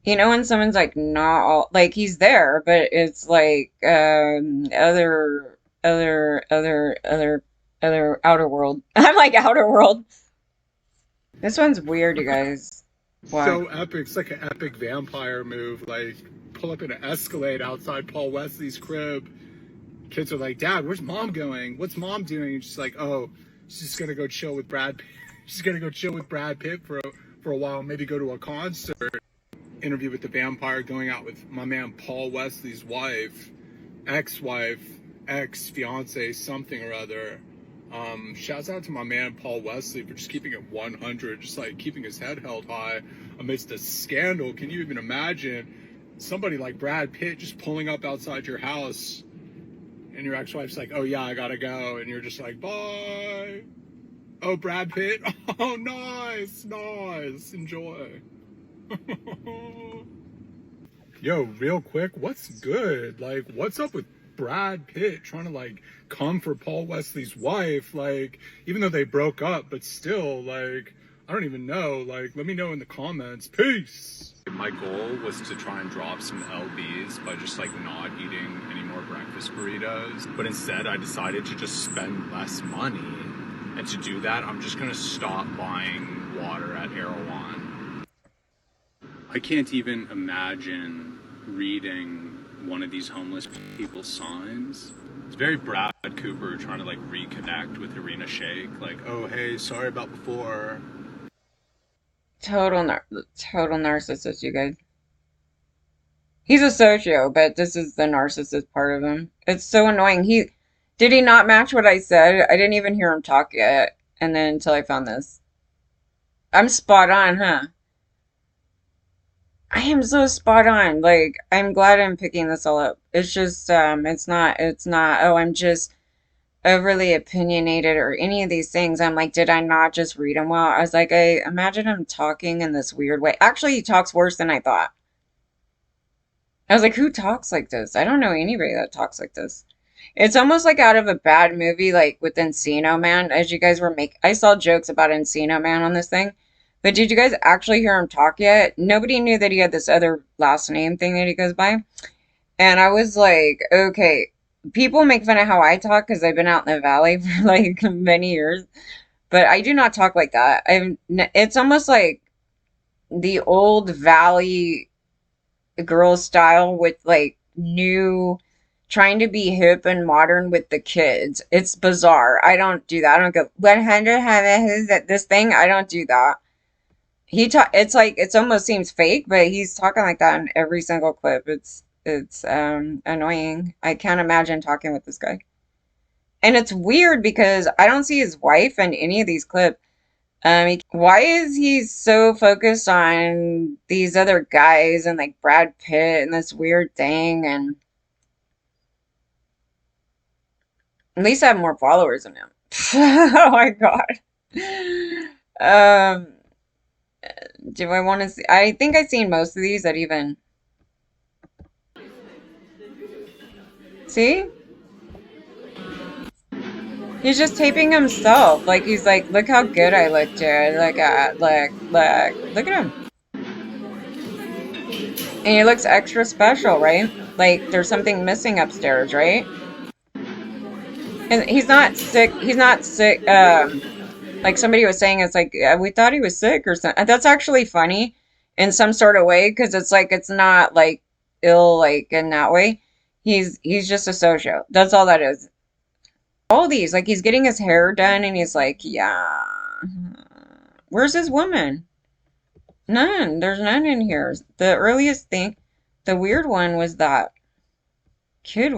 when someone's like not all, like, he's there, but it's like other outer world. I'm like outer world. This one's weird, you guys. Why? So epic. It's like an epic vampire move. Like, pull up in an Escalade outside Paul Wesley's crib. Kids are like, Dad, where's Mom going? What's Mom doing? And she's like, oh, she's just gonna go chill with Brad Pitt. She's gonna go chill with Brad Pitt for a while, maybe go to a concert. Interview with the vampire, going out with my man Paul Wesley's wife, ex-wife, ex-fiance, something or other. Shouts out to my man Paul Wesley for just keeping it 100, just like keeping his head held high amidst a scandal. Can you even imagine somebody like Brad Pitt just pulling up outside your house and your ex-wife's like, oh yeah, I gotta go, and you're just like, bye. Oh, Brad Pitt. Oh, nice, enjoy. Yo, real quick, what's good? Like, what's up with Brad Pitt trying to, like, come for Paul Wesley's wife? Like, even though they broke up, but still, like, I don't even know. Like, let me know in the comments. Peace! My goal was to try and drop some LBs by just, like, not eating any more breakfast burritos. But instead, I decided to just spend less money. And to do that, I'm just gonna stop buying water at Erewhon. I can't even imagine reading one of these homeless people's signs. It's very Brad Cooper trying to like reconnect with Irina Shayk. Like, oh hey, sorry about before. Total narcissist, you guys. He's a socio, but this is the narcissist part of him. It's so annoying. Did he not match what I said? I didn't even hear him talk yet. And then until I found this. I'm spot on, huh? I am so spot on. Like, I'm glad I'm picking this all up. It's just, it's not, oh, I'm just overly opinionated or any of these things. I'm like, did I not just read him well? I was like, I imagine him talking in this weird way. Actually, he talks worse than I thought. I was like, who talks like this? I don't know anybody that talks like this. It's almost like out of a bad movie, like with Encino Man, as you guys were I saw jokes about Encino Man on this thing. But did you guys actually hear him talk yet? Nobody knew that he had this other last name thing that he goes by. And I was like, okay, people make fun of how I talk because I've been out in the valley for like many years, but I do not talk like that. It's almost like the old valley girl style with like new, trying to be hip and modern with the kids. It's bizarre. I don't do that. I don't go 100 this thing. I don't do that. It's like it's almost seems fake, but he's talking like that in every single clip. It's annoying. I can't imagine talking with this guy. And it's weird because I don't see his wife in any of these clips. Why is he so focused on these other guys and like Brad Pitt and this weird thing? And at least I have more followers than him. Oh my God. Um, do I want to see? I think I've seen most of these that even see. He's just taping himself. Like he's like, look how good I look, dude. Look at him. And he looks extra special, right? Like there's something missing upstairs, right? And he's not sick. He's not sick. Like somebody was saying, it's like we thought he was sick or something. That's actually funny in some sort of way because it's like it's not like ill like in that way. He's just a socio. That's all that is. All these like he's getting his hair done and he's like, yeah. Where's his woman? None. There's none in here. The earliest thing, the weird one was that kid.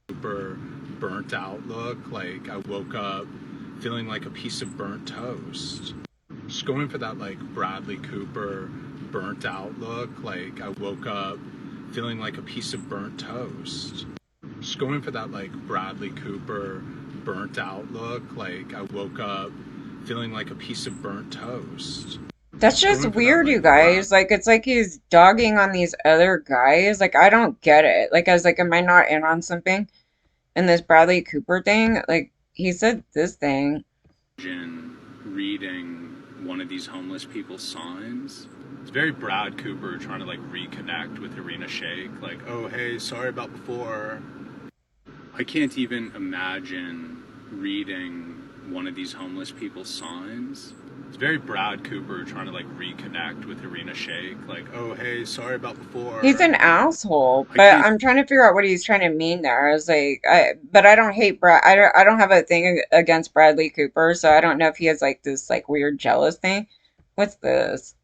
Super burnt out look. Like I woke up feeling like a piece of burnt toast. Just going for that like Bradley Cooper burnt out look. Like I woke up feeling like a piece of burnt toast. Just going for that like Bradley Cooper burnt out look. Like I woke up feeling like a piece of burnt toast. That's Just just going for that weird, like you guys. Like, it's like he's dogging on these other guys. Like, I don't get it. Like, I was like, am I not in on something? And this Bradley Cooper thing, like, he said this thing. Reading one of these homeless people's signs. It's very Brad Cooper trying to like reconnect with Irina Shayk. Like, oh, hey, sorry about before. I can't even imagine reading one of these homeless people's signs. It's very Brad Cooper trying to like reconnect with Irina Shayk. Like, oh, hey, sorry about before. He's an asshole, I but can't. I'm trying to figure out what he's trying to mean there. I was like, but I don't hate Brad. I don't have a thing against Bradley Cooper, so I don't know if he has like this like weird jealous thing. What's this?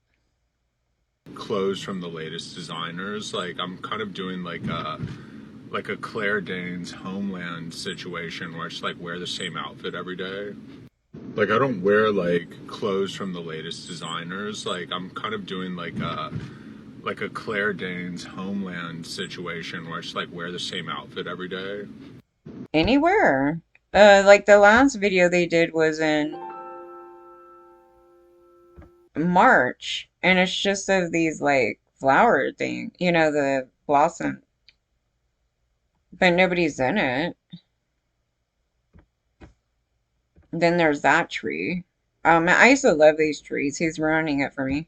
Clothes from the latest designers. Like, I'm kind of doing like a Claire Danes Homeland situation where I just like wear the same outfit every day. Like I don't wear like clothes from the latest designers. Like I'm kind of doing like a Claire Danes Homeland situation where I just like wear the same outfit every day. Anywhere. Like the last video they did was in March, and it's just of these like flower thing, the blossom, but nobody's in it. Then there's that tree. I used to love these trees. He's ruining it for me.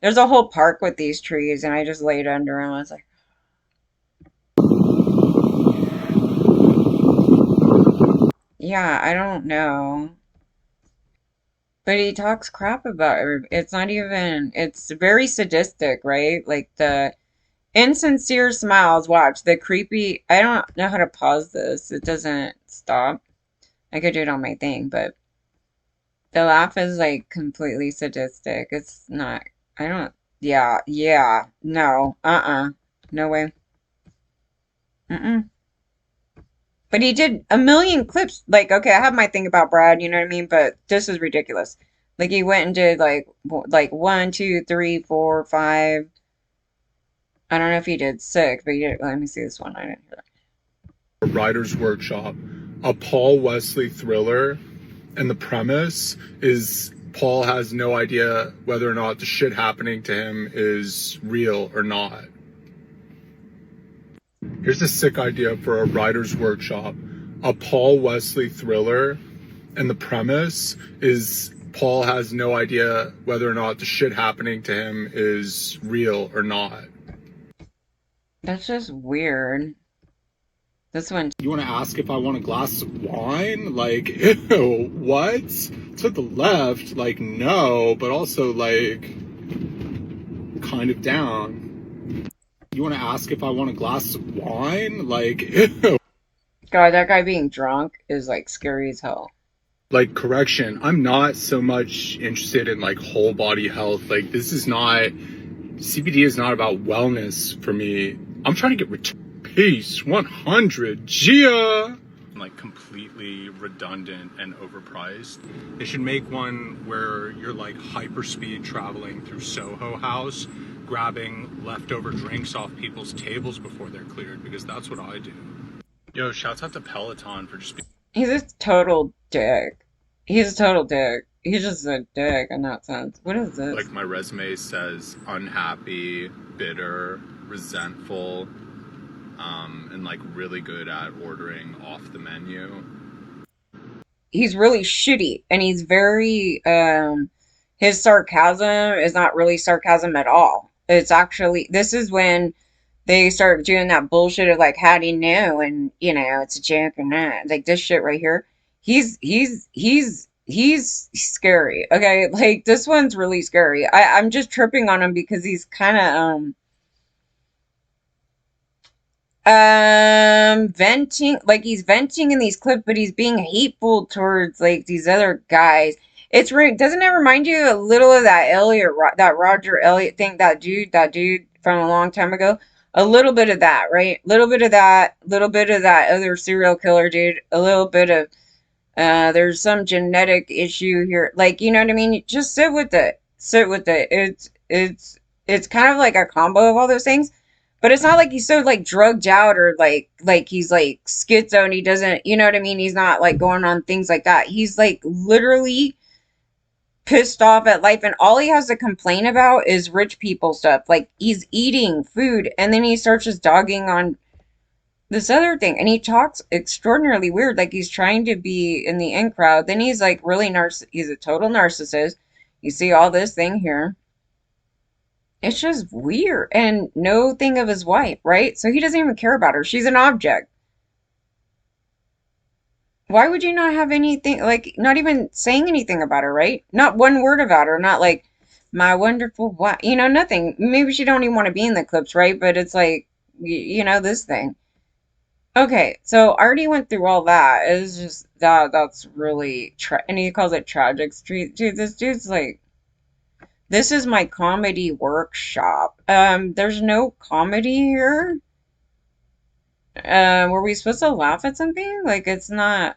There's a whole park with these trees, and I just laid under them. I was like, yeah, I don't know. But he talks crap about everybody. It's not even, it's very sadistic, right? Like the insincere smiles. Watch the creepy. I don't know how to pause this. It doesn't stop. I could do it on my thing, but the laugh is like completely sadistic. It's not. I don't. Yeah, yeah. No. No way. Mm-mm. But he did a million clips. Like, okay, I have my thing about Brad, you know what I mean? But this is ridiculous. Like, he went and did like one, two, three, four, five. I don't know if he did six, but he did. Let me see this one. I didn't hear A writer's workshop, a Paul Wesley thriller, and the premise is Paul has no idea whether or not the shit happening to him is real or not. Here's a sick idea for a writer's workshop, a Paul Wesley thriller, and the premise is Paul has no idea whether or not the shit happening to him is real or not. That's just weird. This one. You want to ask if I want a glass of wine? Like, ew, what? To the left, like, no, but also, like, kind of down. You want to ask if I want a glass of wine? Like, ew. God, that guy being drunk is like scary as hell. Like, correction, I'm not so much interested in, like, whole body health. Like, this is not, CBD is not about wellness for me. I'm trying to get peace 100 Gia. Like, completely redundant and overpriced. They should make one where you're like hyperspeed traveling through Soho House, grabbing leftover drinks off people's tables before they're cleared, because that's what I do. Yo, shouts out to Peloton for just being. He's a total dick. He's a total dick. He's just a dick in that sense. What is this? Like, my resume says unhappy, bitter, resentful, and like really good at ordering off the menu. He's really shitty, and he's very his sarcasm is not really sarcasm at all. It's actually, this is when they start doing that bullshit of like, how do you know, and you know it's a joke or not, like this shit right here. He's scary. Okay, like this one's really scary. I'm just tripping on him because he's kind of venting, like he's venting in these clips, but he's being hateful towards like these other guys. It's doesn't it remind you a little of that Elliot, that Roger Elliott thing, that dude from a long time ago? A little bit of that, right? Little bit of that, little bit of that other serial killer dude, a little bit of there's some genetic issue here. Like, you know what I mean? Just sit with it. Sit with it. It's kind of like a combo of all those things. But it's not like he's so like drugged out or like he's like schizo and he doesn't, you know what I mean? He's not like going on things like that. He's like literally pissed off at life, and all he has to complain about is rich people stuff. Like he's eating food and then he starts just dogging on this other thing, and he talks extraordinarily weird, like he's trying to be in the in crowd. Then he's like really he's a total narcissist. You see all this thing here. It's just weird. And no thing of his wife, right? So he doesn't even care about her. She's an object. Why would you not have anything, like, not even saying anything about her, right? Not one word about her. Not like, my wonderful wife, you know, nothing. Maybe she don't even want to be in the clips, right? But it's like, you know, this thing. Okay, so I already went through all that. It's just, that's really, and he calls it tragic street. Dude, this dude's like, this is my comedy workshop. There's no comedy here. Were we supposed to laugh at something? Like, it's not.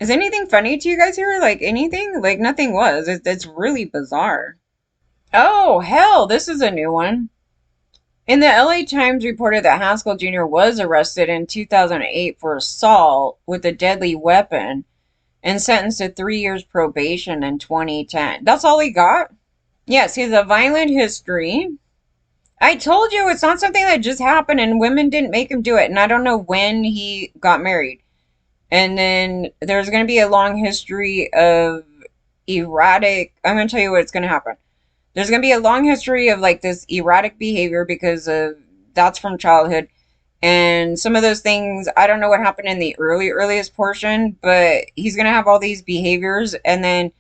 Is anything funny to you guys here? Like, anything? Like, nothing was. It's really bizarre. Oh, hell, this is a new one. In the LA Times reported that Haskell Jr. was arrested in 2008 for assault with a deadly weapon and sentenced to 3 years probation in 2010. That's all he got? Yes, he has a violent history. I told you it's not something that just happened and women didn't make him do it. And I don't know when he got married. And then there's going to be a long history of erratic. I'm going to tell you what's going to happen. There's going to be a long history of like this erratic behavior because of that's from childhood. And some of those things, I don't know what happened in the earliest portion, but he's going to have all these behaviors and then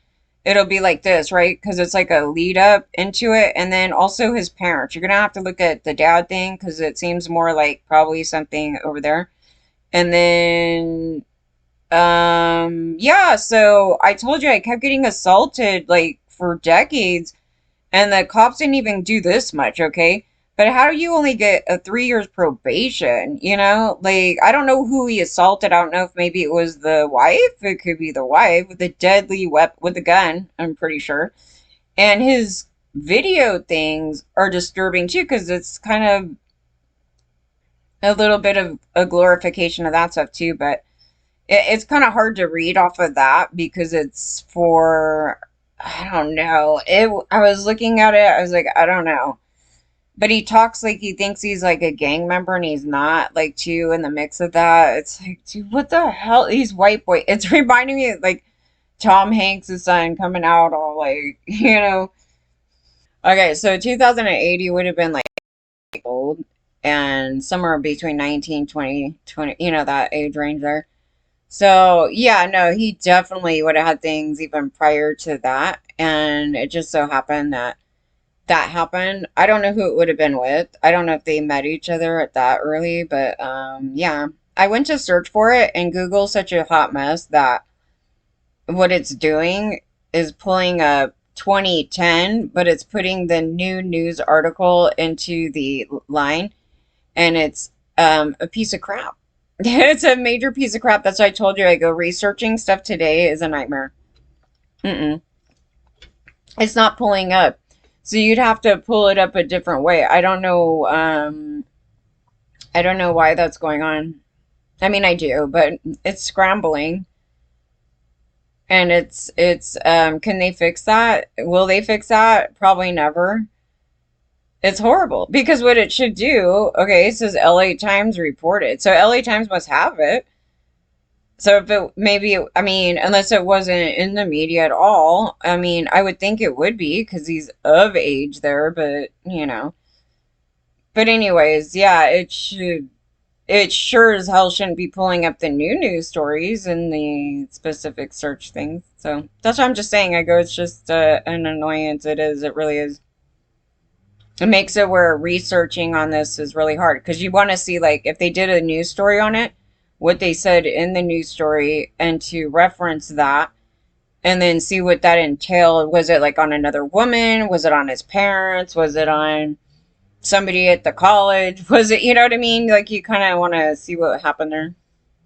it'll be like this, right? Because it's like a lead up into it. And then also his parents. You're going to have to look at the dad thing because it seems more like probably something over there. And then, yeah, so I told you I kept getting assaulted like for decades and the cops didn't even do this much, okay? But how do you only get a 3 years probation? You know, like, I don't know who he assaulted. I don't know if maybe it was the wife. It could be the wife with a deadly weapon, with a gun, I'm pretty sure. And his video things are disturbing too, because it's kind of a little bit of a glorification of that stuff too. But it's kind of hard to read off of that because it's for, I don't know. I was looking at it, I was like, I don't know. But he talks like he thinks he's like a gang member and he's not, like, too, in the mix of that. It's like, dude, what the hell? He's white boy. It's reminding me of, like, Tom Hanks' son coming out all like, you know. Okay, so 2080 would have been like old and somewhere between 19, 20, 20, that age range there. So, yeah, no, he definitely would have had things even prior to that. And it just so happened that that happened. I don't know who it would have been with. I don't know if they met each other at that early, but yeah. I went to search for it, and Google's such a hot mess that what it's doing is pulling up 2010, but it's putting the new news article into the line, and it's a piece of crap. It's a major piece of crap. That's why I told you I go researching stuff today is a nightmare. Mm-mm. It's not pulling up. So you'd have to pull it up a different way. I don't know why that's going on. I mean, I do, but it's scrambling. And can they fix that? Will they fix that? Probably never. It's horrible because what it should do, okay, it says LA Times reported. So LA Times must have it. So if it maybe, I mean, unless it wasn't in the media at all, I mean, I would think it would be because he's of age there, but But anyways, yeah, it sure as hell shouldn't be pulling up the new news stories and the specific search things. So that's what I'm just saying. I go, it's just an annoyance. It is. It really is. It makes it where researching on this is really hard because you want to see, like, if they did a news story on it, what they said in the news story, and to reference that and then see what that entailed. Was it like on another woman? Was it on his parents? Was it on somebody at the college? Was it, you know what I mean? Like, you kind of want to see what happened there.